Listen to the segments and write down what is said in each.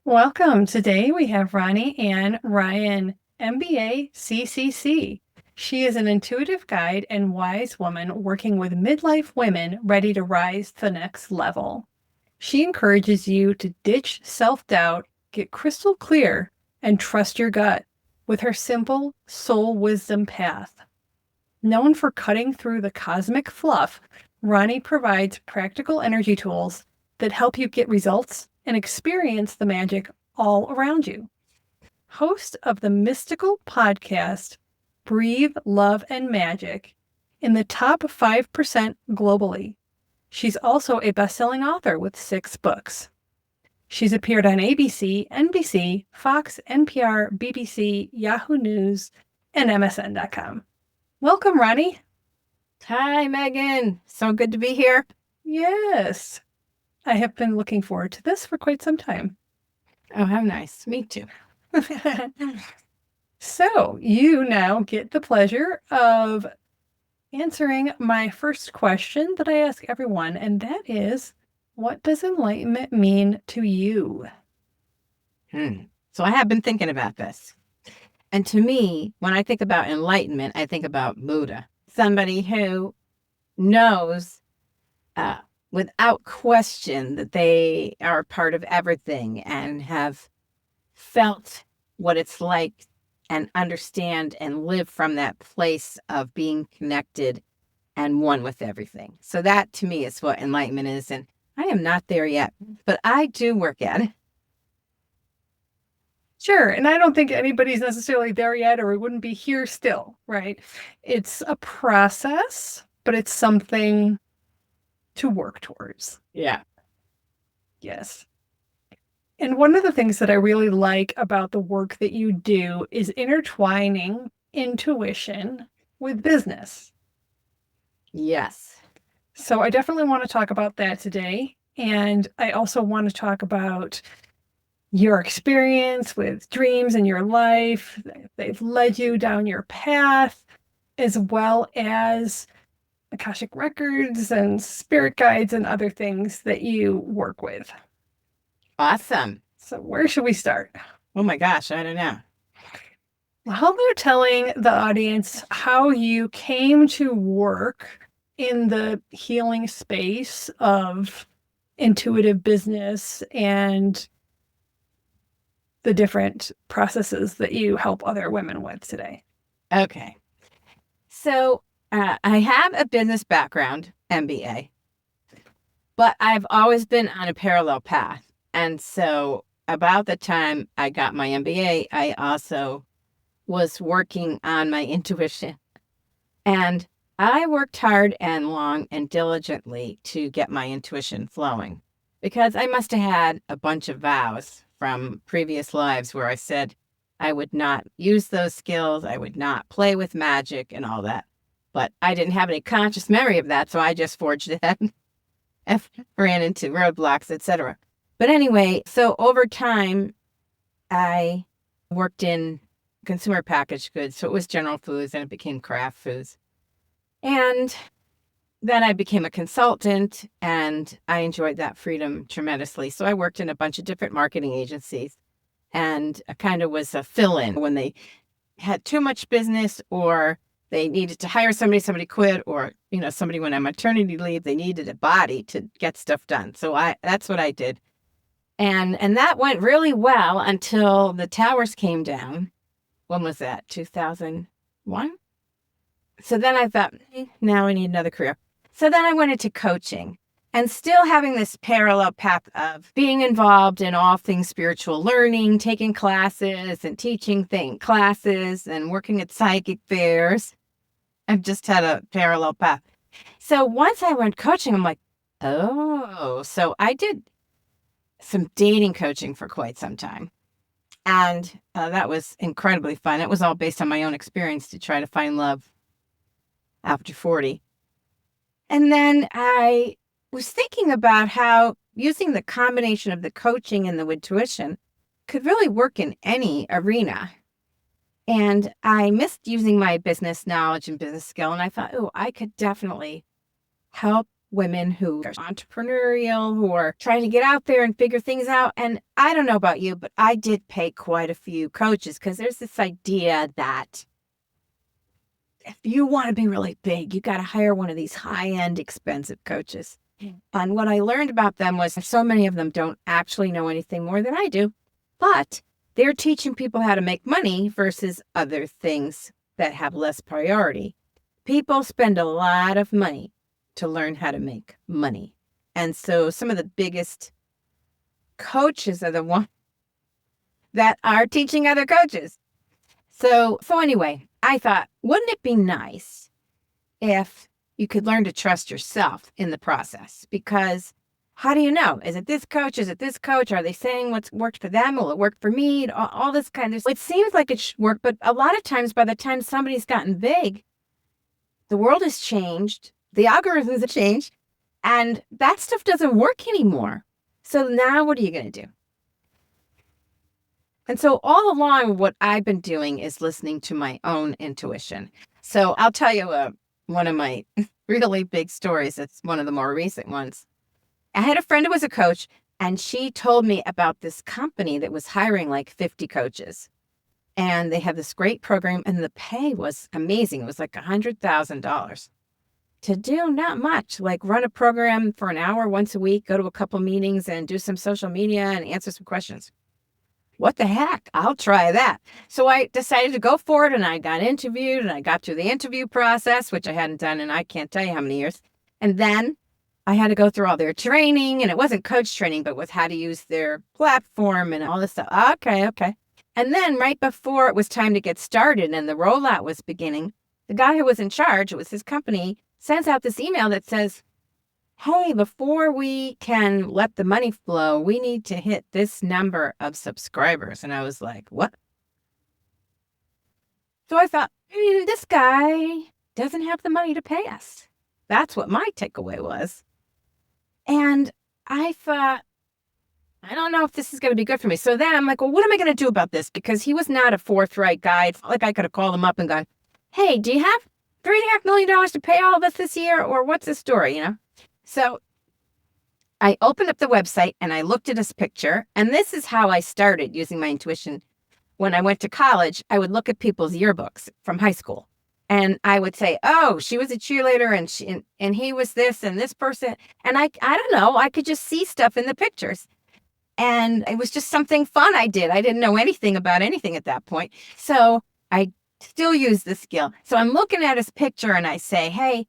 Welcome. Today we have Ronnie Anne Ryan MBA CCC. She is an intuitive guide and wise woman working with midlife women ready to rise to the next level. She encourages you to ditch self-doubt, get crystal clear, and trust your gut with her simple soul wisdom path. Known for cutting through the cosmic fluff, Ronnie provides practical energy tools that help you get results and experience the magic all around you. Host of the mystical podcast, Breathe, Love, and Magic, in the top 5% globally. She's also a best-selling author with 6 books. She's appeared on ABC, NBC, Fox, NPR, BBC, Yahoo News, and MSN.com. Welcome, Ronnie. Hi, Megan. So good to be here. Yes. I have been looking forward to this for quite some time. Oh, how nice. Me too. So you now get the pleasure of answering my first question that I ask everyone, and that is, what does enlightenment mean to you? So I have been thinking about this. And to me, when I think about enlightenment, I think about Buddha, somebody who knows without question that they are a part of everything and have felt what it's like and understand and live from that place of being connected and one with everything. So that to me is what enlightenment is. And I am not there yet, but I do work at it. Sure, and I don't think anybody's necessarily there yet, or we wouldn't be here still, right? It's a process, but it's something to work towards. Yeah. Yes. And one of the things that I really like about the work that you do is intertwining intuition with business. Yes. So I definitely want to talk about that today. And I also want to talk about your experience with dreams in your life. They've led you down your path, as well as Akashic Records and spirit guides and other things that you work with. Awesome. So where should we start? Oh my gosh, I don't know. How about telling the audience how you came to work in the healing space of intuitive business and the different processes that you help other women with today? Okay. So I have a business background, MBA, but I've always been on a parallel path. And so about the time I got my MBA, I also was working on my intuition. And I worked hard and long and diligently to get my intuition flowing because I must have had a bunch of vows from previous lives where I said I would not use those skills, I would not play with magic and all that. But I didn't have any conscious memory of that, so I just forged ahead and ran into roadblocks, etc. But anyway, so over time, I worked in consumer packaged goods. So it was general foods and it became craft foods. And then I became a consultant and I enjoyed that freedom tremendously. So I worked in a bunch of different marketing agencies and I kind of was a fill-in when they had too much business or they needed to hire somebody quit, or, somebody went on maternity leave, they needed a body to get stuff done. So that's what I did. And that went really well until the towers came down. When was that? 2001? So then I thought, now I need another career. So then I went into coaching and still having this parallel path of being involved in all things spiritual learning, taking classes and teaching classes and working at psychic fairs. I've just had a parallel path. So once I went coaching, I'm like, oh, so I did some dating coaching for quite some time. And that was incredibly fun. It was all based on my own experience to try to find love after 40. And then I was thinking about how using the combination of the coaching and the intuition could really work in any arena. And I missed using my business knowledge and business skill. And I thought, oh, I could definitely help women who are entrepreneurial, who are trying to get out there and figure things out. And I don't know about you, but I did pay quite a few coaches because there's this idea that if you want to be really big, you got to hire one of these high-end, expensive coaches. And what I learned about them was so many of them don't actually know anything more than I do, but they're teaching people how to make money versus other things that have less priority. People spend a lot of money to learn how to make money. And so some of the biggest coaches are the ones that are teaching other coaches. So anyway, I thought, wouldn't it be nice if you could learn to trust yourself in the process? Because how do you know? Is it this coach? Is it this coach? Are they saying what's worked for them? Will it work for me? All this kind of, it seems like it should work, but a lot of times by the time somebody's gotten big, the world has changed, the algorithms have changed, and that stuff doesn't work anymore. So now what are you going to do? And so all along, what I've been doing is listening to my own intuition. So I'll tell you one of my really big stories. It's one of the more recent ones. I had a friend who was a coach, and she told me about this company that was hiring like 50 coaches. And they have this great program, and the pay was amazing. It was like $100,000 to do not much, like run a program for an hour once a week, go to a couple meetings and do some social media and answer some questions. What the heck? I'll try that. So I decided to go for it, and I got interviewed, and I got through the interview process, which I hadn't done in I can't tell you how many years. And then I had to go through all their training, and it wasn't coach training, but with how to use their platform and all this stuff. Okay. And then right before it was time to get started and the rollout was beginning, the guy who was in charge, it was his company, sends out this email that says, hey, before we can let the money flow, we need to hit this number of subscribers. And I was like, what? So I thought, this guy doesn't have the money to pay us. That's what my takeaway was. And I thought, I don't know if this is going to be good for me. So then I'm like, well, what am I going to do about this? Because he was not a forthright guy. It's not like I could have called him up and gone, hey, do you have $3.5 million to pay all of us this year? Or what's the story, So I opened up the website and I looked at his picture. And this is how I started using my intuition. When I went to college, I would look at people's yearbooks from high school. And I would say, oh, she was a cheerleader and he was this and this person. And I don't know, I could just see stuff in the pictures. And it was just something fun I did. I didn't know anything about anything at that point. So I still use the skill. So I'm looking at his picture and I say, hey,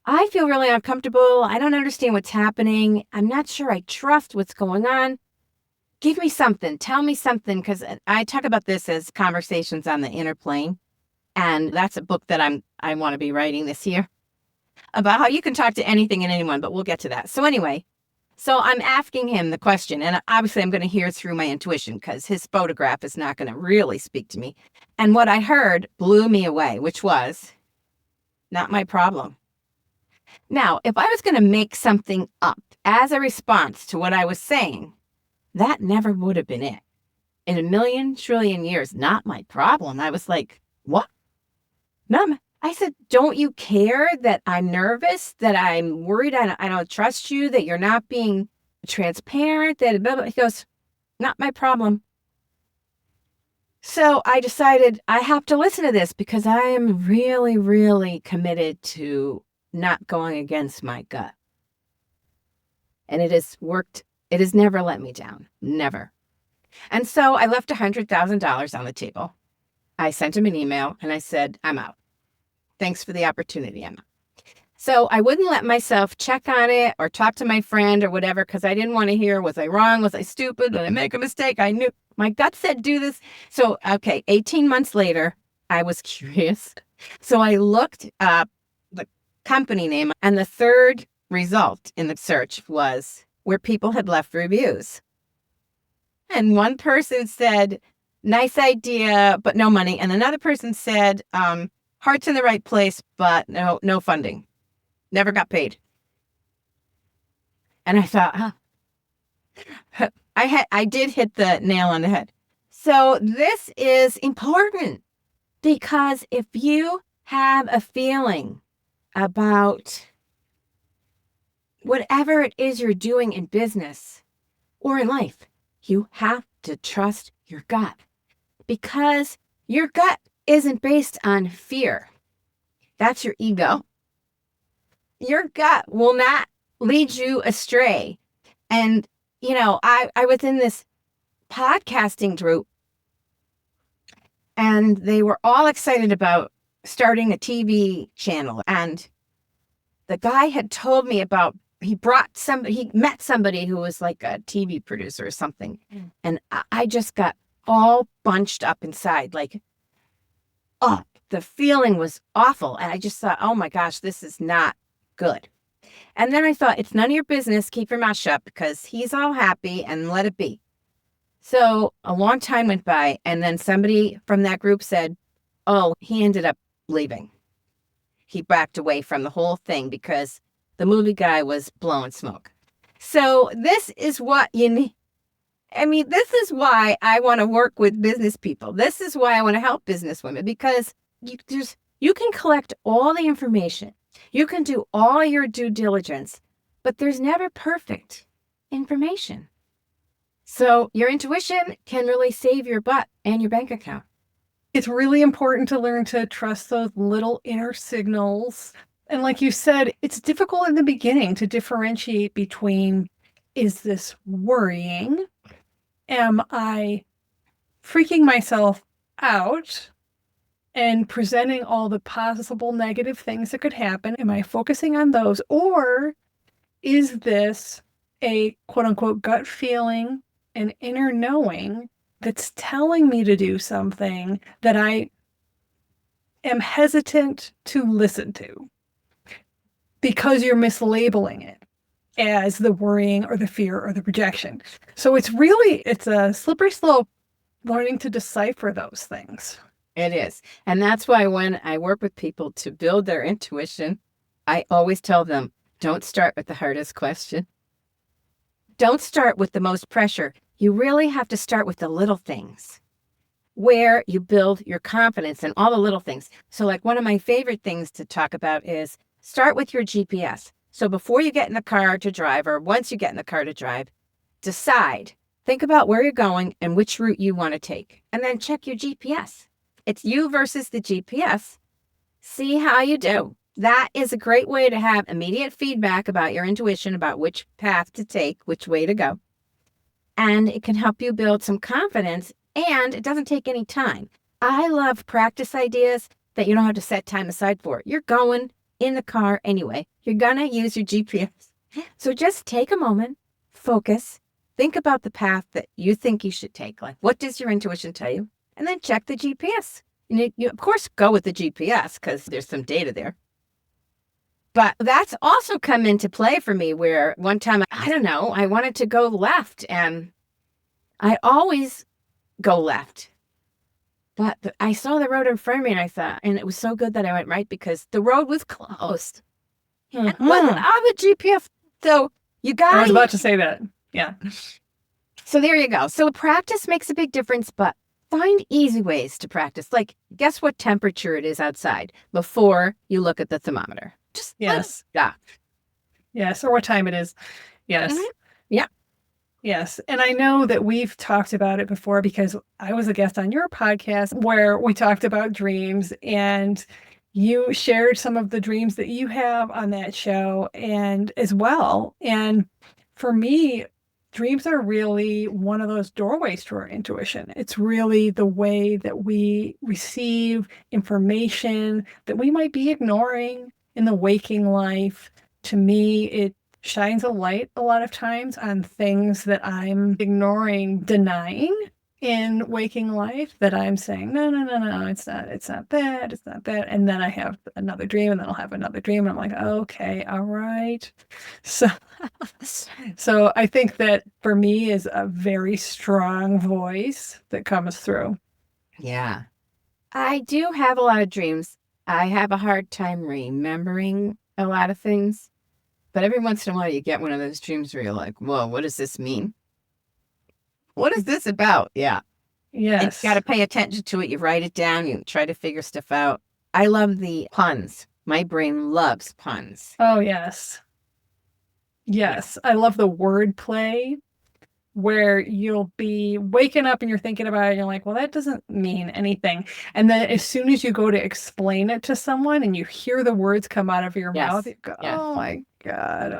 I feel really uncomfortable. I don't understand what's happening. I'm not sure I trust what's going on. Give me something. Tell me something. Because I talk about this as conversations on the inner plane. And that's a book that I want to be writing this year about how you can talk to anything and anyone, but we'll get to that. So anyway, so I'm asking him the question, and obviously I'm going to hear through my intuition because his photograph is not going to really speak to me. And what I heard blew me away, which was not my problem. Now, if I was going to make something up as a response to what I was saying, that never would have been it. In a million trillion years, not my problem. I was like, what? No, I said, don't you care that I'm nervous, that I'm worried, I don't trust you, that you're not being transparent, that blah, blah. He goes, not my problem. So I decided I have to listen to this because I am really, really committed to not going against my gut. And it has worked. It has never let me down. Never. And so I left $100,000 on the table. I sent him an email and I said, I'm out. Thanks for the opportunity, Emma. So I wouldn't let myself check on it or talk to my friend or whatever because I didn't want to hear, was I wrong? Was I stupid? Did I make a mistake? I knew my gut said do this. So, 18 months later, I was curious. So I looked up the company name and the third result in the search was where people had left reviews. And one person said, nice idea, but no money. And another person said, heart's in the right place, but no funding. Never got paid. And I thought, I did hit the nail on the head. So this is important because if you have a feeling about whatever it is you're doing in business or in life, you have to trust your gut, because your gut isn't based on fear. That's your ego. Your gut will not lead you astray. And, I was in this podcasting group, and they were all excited about starting a TV channel. And the guy had told me about, he met somebody who was like a TV producer or something. And I just got all bunched up inside, like, oh, the feeling was awful. And I just thought, oh my gosh, this is not good. And then I thought, it's none of your business. Keep your mouth shut, because he's all happy, and let it be. So a long time went by, and then somebody from that group said, oh, he ended up leaving. He backed away from the whole thing because the movie guy was blowing smoke. So this is what you need. I mean, this is why I want to work with business people. This is why I want to help business women, because you can collect all the information. You can do all your due diligence, but there's never perfect information. So your intuition can really save your butt and your bank account. It's really important to learn to trust those little inner signals. And like you said, it's difficult in the beginning to differentiate between, is this worrying? Am I freaking myself out and presenting all the possible negative things that could happen? Am I focusing on those? Or is this a quote unquote gut feeling, an inner knowing that's telling me to do something that I am hesitant to listen to because you're mislabeling it as the worrying or the fear or the projection? So it's a slippery slope, learning to decipher those things. It is. And that's why when I work with people to build their intuition, I always tell them, don't start with the hardest question. Don't start with the most pressure. You really have to start with the little things where you build your confidence in all the little things. So like one of my favorite things to talk about is start with your GPS. So before you get in the car to drive, or once you get in the car to drive, think about where you're going and which route you want to take, and then check your GPS. It's you versus the GPS. See how you do. That is a great way to have immediate feedback about your intuition, about which path to take, which way to go. And it can help you build some confidence, and it doesn't take any time. I love practice ideas that you don't have to set time aside for. You're going in the car anyway. You're going to use your GPS. So just take a moment, focus, think about the path that you think you should take. Like, what does your intuition tell you? And then check the GPS. And you of course, go with the GPS because there's some data there. But that's also come into play for me, where one time, I wanted to go left, and I always go left. But I saw the road in front of me, and I thought, and it was so good that I went right, because the road was closed. And it wasn't on the GPS. So I was about to say that. Yeah. So there you go. So practice makes a big difference, but find easy ways to practice. Like, guess what temperature it is outside before you look at the thermometer. Just yes. Yeah. Yes. Or what time it is. Yes. Mm-hmm. Yeah. Yes. And I know that we've talked about it before, because I was a guest on your podcast where we talked about dreams, and you shared some of the dreams that you have on that show and as well. And for me, dreams are really one of those doorways to our intuition. It's really the way that we receive information that we might be ignoring in the waking life. To me, it shines a light a lot of times on things that I'm ignoring, denying in waking life, that I'm saying, no, it's not that. And then I have another dream, and then I'll have another dream. And I'm like, okay, all right. So I think that for me is a very strong voice that comes through. Yeah. I do have a lot of dreams. I have a hard time remembering a lot of things, but every once in a while you get one of those dreams where you're like, whoa, what does this mean? What is this about? Yeah. Yes. You got to pay attention to it. You write it down. You try to figure stuff out. I love the puns. My brain loves puns. Oh, yes. Yeah. Yes, I love the word play where you'll be waking up and you're thinking about it and you're like, well, that doesn't mean anything. And then as soon as you go to explain it to someone and you hear the words come out of your mouth, Yes. you go, Yes. oh my God,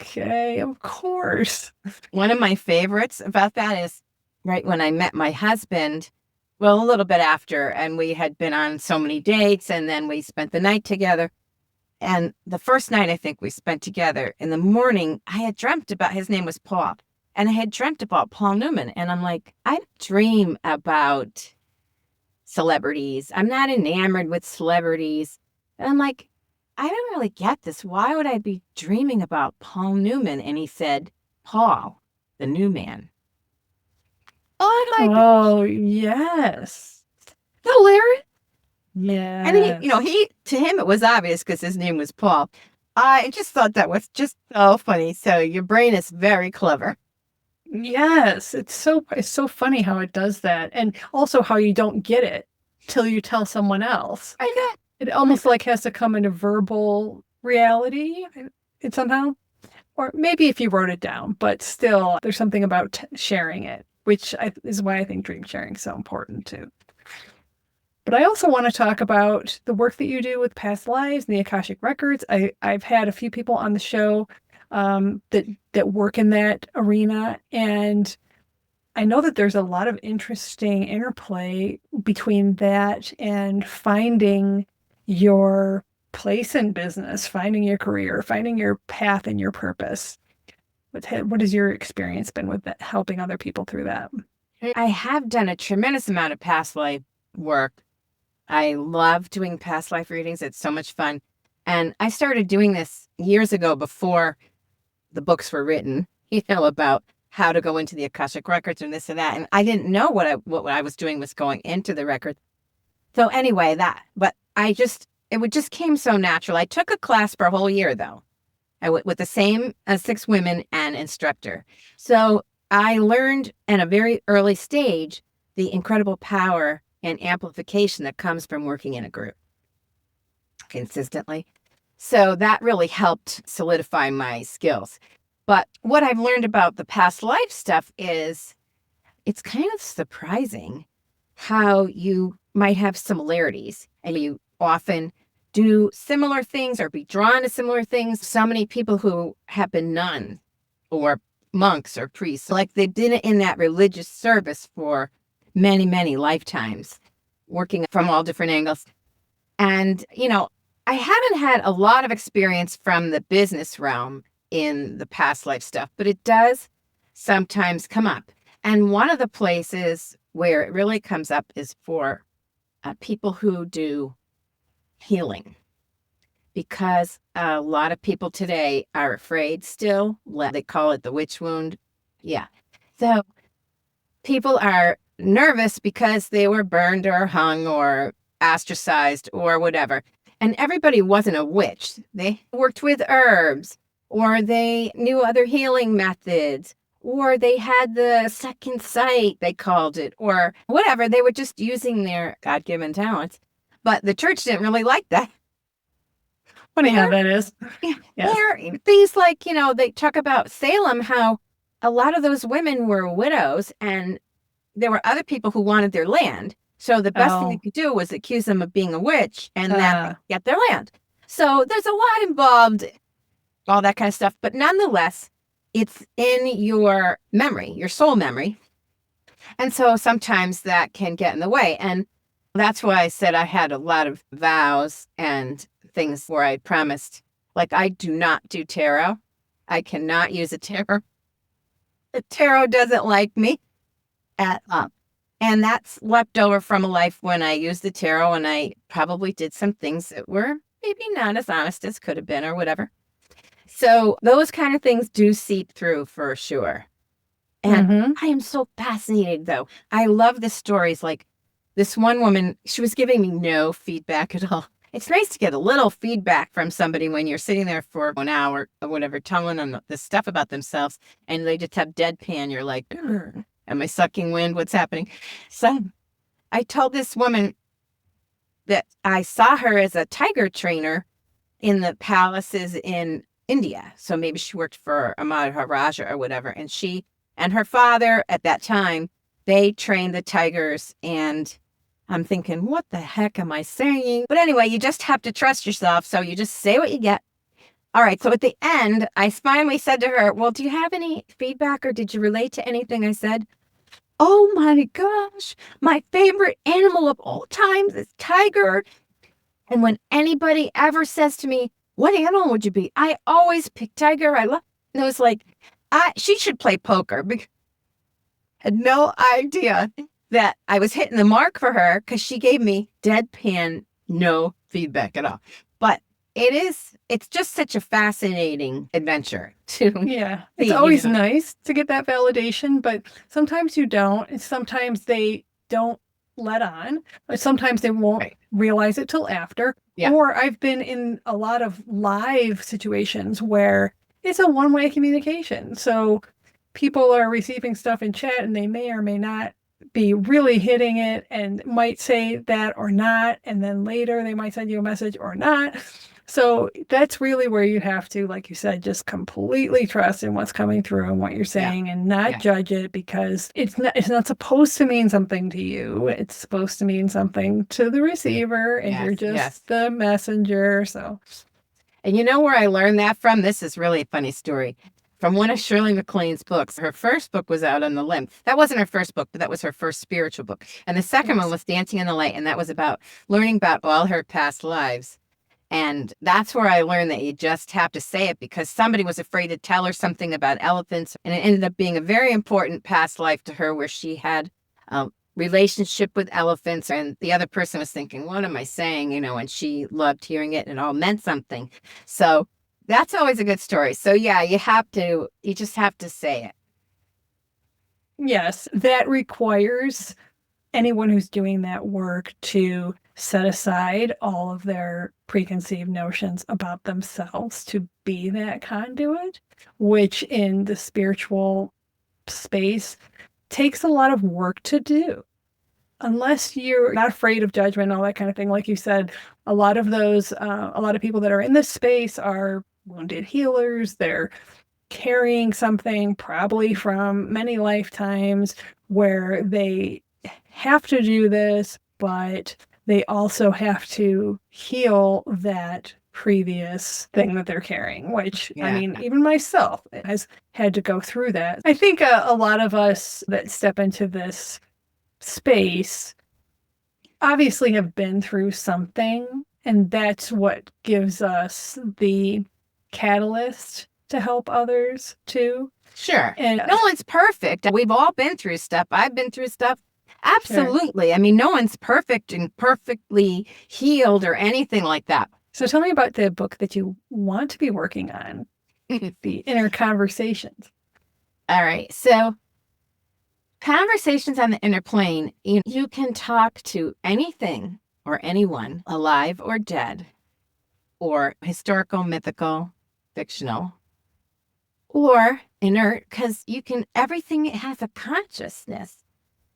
okay, of course. One of my favorites about that is right when I met my husband, well, a little bit after, and we had been on so many dates, and then we spent the night together. And the first night I think we spent together, in the morning, I had dreamt about his name was Paul. And I had dreamt about Paul Newman. And I'm like, I dream about celebrities. I'm not enamored with celebrities. And I'm like, I don't really get this. Why would I be dreaming about Paul Newman? And he said, Paul, the new man. Oh my God, Oh, yes. hilarious. And Yes. he to him it was obvious because his name was Paul. I just thought that was just so funny. So your brain is very clever. Yes, it's so funny how it does that, and also how you don't get it till you tell someone else. I know. It almost like has to come into verbal reality, it somehow, or maybe if you wrote it down, but still, there's something about sharing it, which is why I think dream sharing is so important too. But I also want to talk about the work that you do with past lives and the Akashic Records. I've had a few people on the show that work in that arena, and I know that there's a lot of interesting interplay between that and finding your place in business, finding your career, finding your path and your purpose. What has your experience been with that, helping other people through that? I have done a tremendous amount of past life work. I love doing past life readings. It's so much fun. And I started doing this years ago before the books were written, about how to go into the Akashic Records and this and that. And I didn't know what I was doing was going into the record. So anyway, but it would just came so natural. I took a class for a whole year though. I went with the same 6 women and instructor. So I learned at a very early stage the incredible power and amplification that comes from working in a group consistently. So that really helped solidify my skills. But what I've learned about the past life stuff is it's kind of surprising how you might have similarities and you often do similar things or be drawn to similar things. So many people who have been nuns or monks or priests, like they've been in that religious service for many, many lifetimes, working from all different angles. And, I haven't had a lot of experience from the business realm in the past life stuff, but it does sometimes come up. And one of the places where it really comes up is for people who do healing, because a lot of people today are afraid still. They call it the witch wound. Yeah. So people are nervous because they were burned or hung or ostracized or whatever. And everybody wasn't a witch. They worked with herbs, or they knew other healing methods, or they had the second sight, they called it, or whatever. They were just using their God given talents. But the church didn't really like that. Funny how Or, that is. yeah, Yes. or things like, they talk about Salem, how a lot of those women were widows and there were other people who wanted their land. So the best thing they Oh, could do was accuse them of being a witch and then uh, get their land. So there's a lot involved, all that kind of stuff. But nonetheless, it's in your memory, your soul memory. And so sometimes that can get in the way. And that's why I said I had a lot of vows and things where I promised, like, I do not do tarot. I cannot use a tarot. The tarot doesn't like me at all. And that's left over from a life when I used the tarot and I probably did some things that were maybe not as honest as could have been or whatever. So those kind of things do seep through for sure. And mm-hmm. I am so fascinated though. I love the stories. Like this one woman, she was giving me no feedback at all. It's nice to get a little feedback from somebody when you're sitting there for an hour or whatever, telling them this stuff about themselves and they just have deadpan. You're like, am I sucking wind? What's happening? So I told this woman that I saw her as a tiger trainer in the palaces in India. So maybe she worked for a Maharaja or whatever. And she and her father at that time, they trained the tigers. And I'm thinking, what the heck am I saying? But anyway, you just have to trust yourself. So you just say what you get. All right. So at the end, I finally said to her, well, do you have any feedback or did you relate to anything I said? Oh my gosh, my favorite animal of all times is tiger. And when anybody ever says to me, what animal would you be? I always pick tiger. And it was like, she should play poker because I had no idea that I was hitting the mark for her because she gave me deadpan, no feedback at all. But it's just such a fascinating adventure to Yeah. It's always nice to get that validation, but sometimes you don't. And sometimes they don't let on. Or sometimes they won't realize it till after. Yeah. Or I've been in a lot of live situations where it's a one-way communication. So people are receiving stuff in chat and they may or may not be really hitting it and might say that or not. And then later they might send you a message or not. So that's really where you have to, like you said, just completely trust in what's coming through and what you're saying and not judge it because it's not supposed to mean something to you. It's supposed to mean something to the receiver and you're just the messenger. So, and you know where I learned that from? This is really a funny story. From one of Shirley MacLaine's books. Her first book was Out on the Limb. That wasn't her first book, but that was her first spiritual book. And the second one was Dancing in the Light. And that was about learning about all her past lives. And that's where I learned that you just have to say it because somebody was afraid to tell her something about elephants. And it ended up being a very important past life to her where she had a relationship with elephants. And the other person was thinking, what am I saying? And she loved hearing it and it all meant something. So that's always a good story. So yeah, you just have to say it. Yes, that requires anyone who's doing that work to set aside all of their preconceived notions about themselves to be that conduit, which in the spiritual space takes a lot of work to do. Unless you're not afraid of judgment and all that kind of thing. Like you said, a lot of people that are in this space are wounded healers. They're carrying something probably from many lifetimes where they have to do this, but they also have to heal that previous thing that they're carrying, which I mean, even myself has had to go through that. I think a lot of us that step into this space obviously have been through something, and that's what gives us the catalyst to help others too. Sure. And no one's perfect. We've all been through stuff. I've been through stuff. Absolutely. Sure. I mean, no one's perfect and perfectly healed or anything like that. So tell me about the book that you want to be working on, the Inner Conversations. All right. So Conversations on the Inner Plane, you can talk to anything or anyone, alive or dead, or historical, mythical, fictional, or inert, because everything has a consciousness.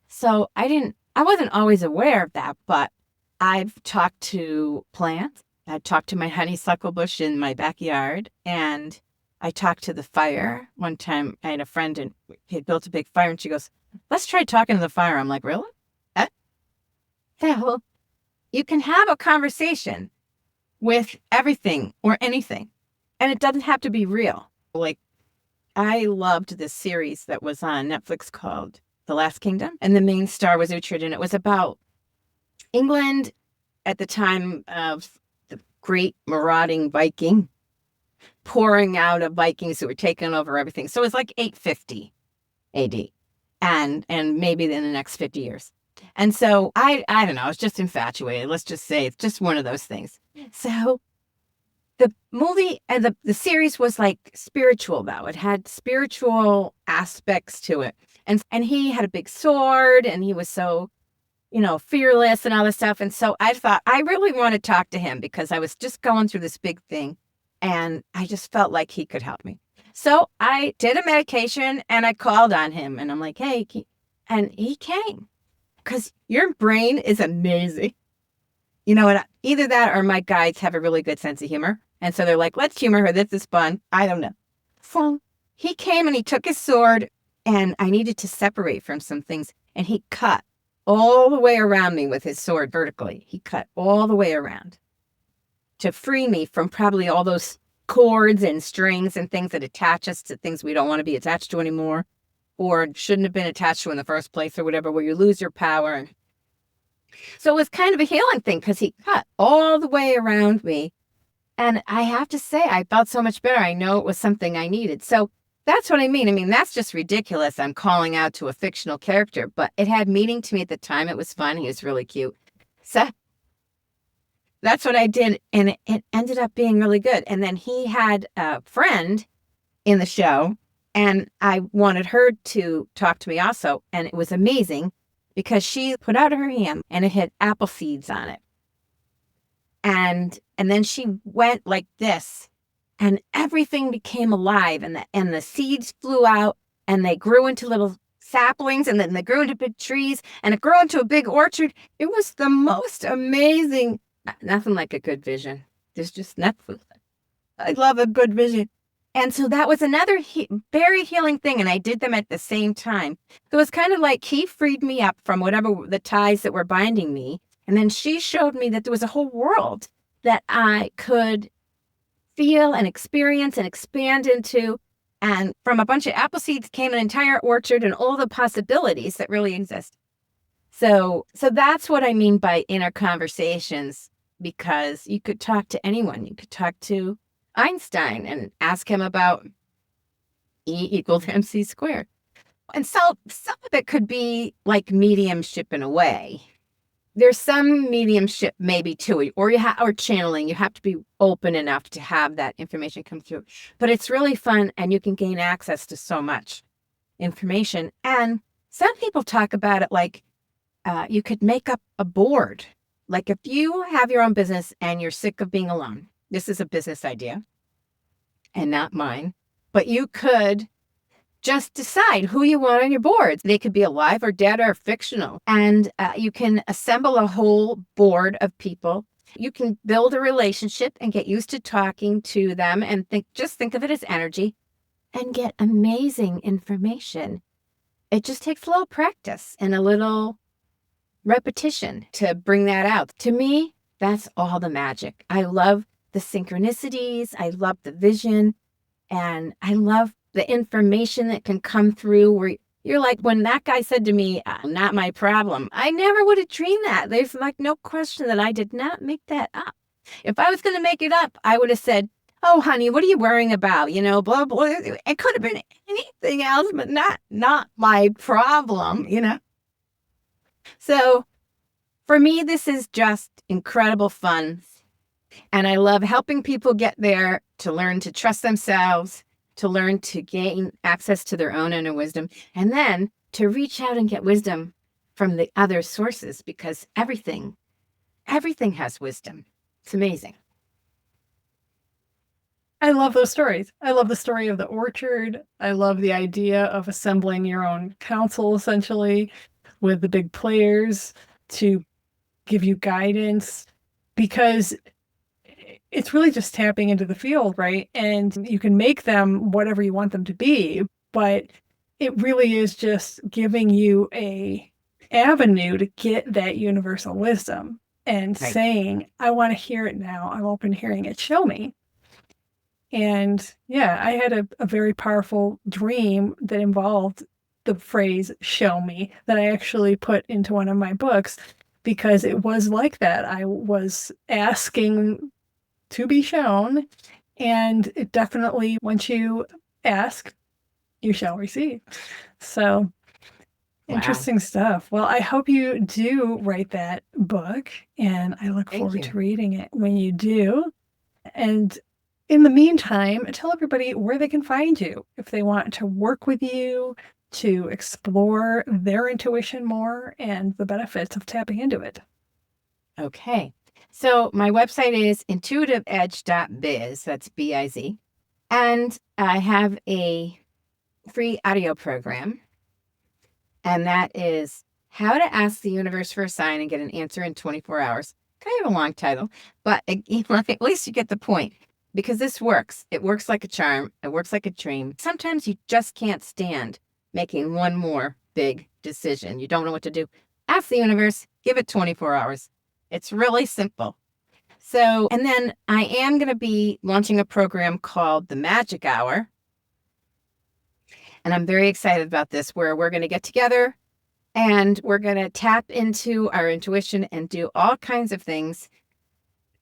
So I wasn't always aware of that, but I've talked to plants. I talked to my honeysuckle bush in my backyard, and I talked to the fire. One time I had a friend and he had built a big fire and she goes, let's try talking to the fire. I'm like, really? Yeah, well, you can have a conversation with everything or anything, and it doesn't have to be real. Like, I loved this series that was on Netflix called The Last Kingdom, and the main star was Uhtred, and it was about England at the time of the great marauding Viking pouring out of Vikings who were taking over everything. So it was like 850 AD, and maybe in the next 50 years. And so I don't know, I was just infatuated. Let's just say it's just one of those things. So the movie and the series was like spiritual, though. It had spiritual aspects to it. And he had a big sword and he was so, fearless and all this stuff. And so I thought, I really want to talk to him because I was just going through this big thing and I just felt like he could help me. So I did a medication and I called on him and I'm like, hey, and he came because your brain is amazing. Either that or my guides have a really good sense of humor And so they're like, let's humor her. This is fun. I don't know. So he came and he took his sword, and I needed to separate from some things. And he cut all the way around me with his sword vertically. He cut all the way around to free me from probably all those cords and strings and things that attach us to things we don't want to be attached to anymore, or shouldn't have been attached to in the first place, or whatever, where you lose your power. So it was kind of a healing thing because he cut all the way around me. And I have to say, I felt so much better. I know it was something I needed. So that's what I mean. I mean, that's just ridiculous. I'm calling out to a fictional character, but it had meaning to me at the time. It was fun. He was really cute. So that's what I did. And it ended up being really good. And then he had a friend in the show, and I wanted her to talk to me also. And it was amazing because she put out her hand and it had apple seeds on it. And then she went like this, and everything became alive, and the seeds flew out, and they grew into little saplings, and then they grew into big trees, and it grew into a big orchard. It was the most amazing, nothing like a good vision. There's just nothing. I love a good vision. And so that was another very healing thing, and I did them at the same time. So it was kind of like he freed me up from whatever the ties that were binding me, and then she showed me that there was a whole world that I could feel and experience and expand into. And from a bunch of apple seeds came an entire orchard and all the possibilities that really exist. So that's what I mean by inner conversations, because you could talk to anyone. You could talk to Einstein and ask him about E=mc². And so some of it could be like mediumship in a way. There's some mediumship maybe to it, or or channeling. You have to be open enough to have that information come through. But it's really fun, and you can gain access to so much information. And some people talk about it like you could make up a board. Like if you have your own business and you're sick of being alone, this is a business idea and not mine, but you could just decide who you want on your boards. They could be alive or dead or fictional. And you can assemble a whole board of people. You can build a relationship and get used to talking to them and just think of it as energy and get amazing information. It just takes a little practice and a little repetition to bring that out. To me, that's all the magic. I love the synchronicities. I love the vision. And I love the information that can come through where you're like, when that guy said to me, not my problem, I never would have dreamed that. There's like no question that I did not make that up. If I was going to make it up, I would have said, oh, honey, what are you worrying about? You know, blah, blah. It could have been anything else, but not my problem, you know? So for me, this is just incredible fun. And I love helping people get there to learn to trust themselves, to learn to gain access to their own inner wisdom, and then to reach out and get wisdom from the other sources, because everything has wisdom. It's amazing. I love those stories. I love the story of the orchard. I love the idea of assembling your own council, essentially, with the big players to give you guidance, because it's really just tapping into the field, right? And you can make them whatever you want them to be, but it really is just giving you a avenue to get that universal wisdom and Right. saying, I want to hear it now. I'm open to hearing it. Show me. And yeah, I had a very powerful dream that involved the phrase show me that I actually put into one of my books, because it was like that. I was asking to be shown, and it definitely, once you ask, you shall receive. So Wow. Interesting stuff. Well, I hope you do write that book, and I look Thank forward you. to reading it when you do. And in the meantime, tell everybody where they can find you if they want to work with you, to explore their intuition more and the benefits of tapping into it. Okay. So my website is intuitiveedge.biz. That's B-I-Z. And I have a free audio program. And that is How to Ask the Universe for a Sign and Get an Answer in 24 Hours. Kind of a long title, but at least you get the point. because this works. It works like a charm. It works like a dream. Sometimes you just can't stand making one more big decision. You don't know what to do. Ask the universe, give it 24 hours. It's really simple. So, and then I am going to be launching a program called the Magic Hour. And I'm very excited about this, where we're going to get together and we're going to tap into our intuition and do all kinds of things.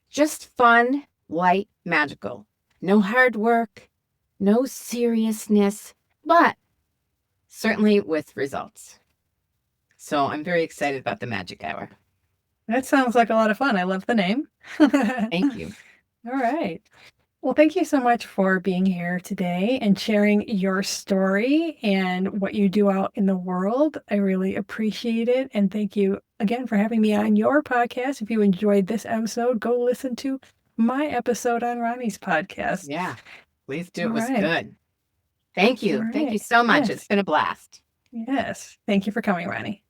Just fun, light, magical. No hard work, no seriousness, but certainly with results. So I'm very excited about the Magic Hour. That sounds like a lot of fun. I love the name. Thank you. All right. Well, thank you so much for being here today and sharing your story and what you do out in the world. I really appreciate it. And thank you again for having me on your podcast. If you enjoyed this episode, go listen to my episode on Ronnie's podcast. Yeah, please do. It All was right. good. Thank you. All Thank you right. so much. Yes. It's been a blast. Yes. Thank you for coming, Ronnie.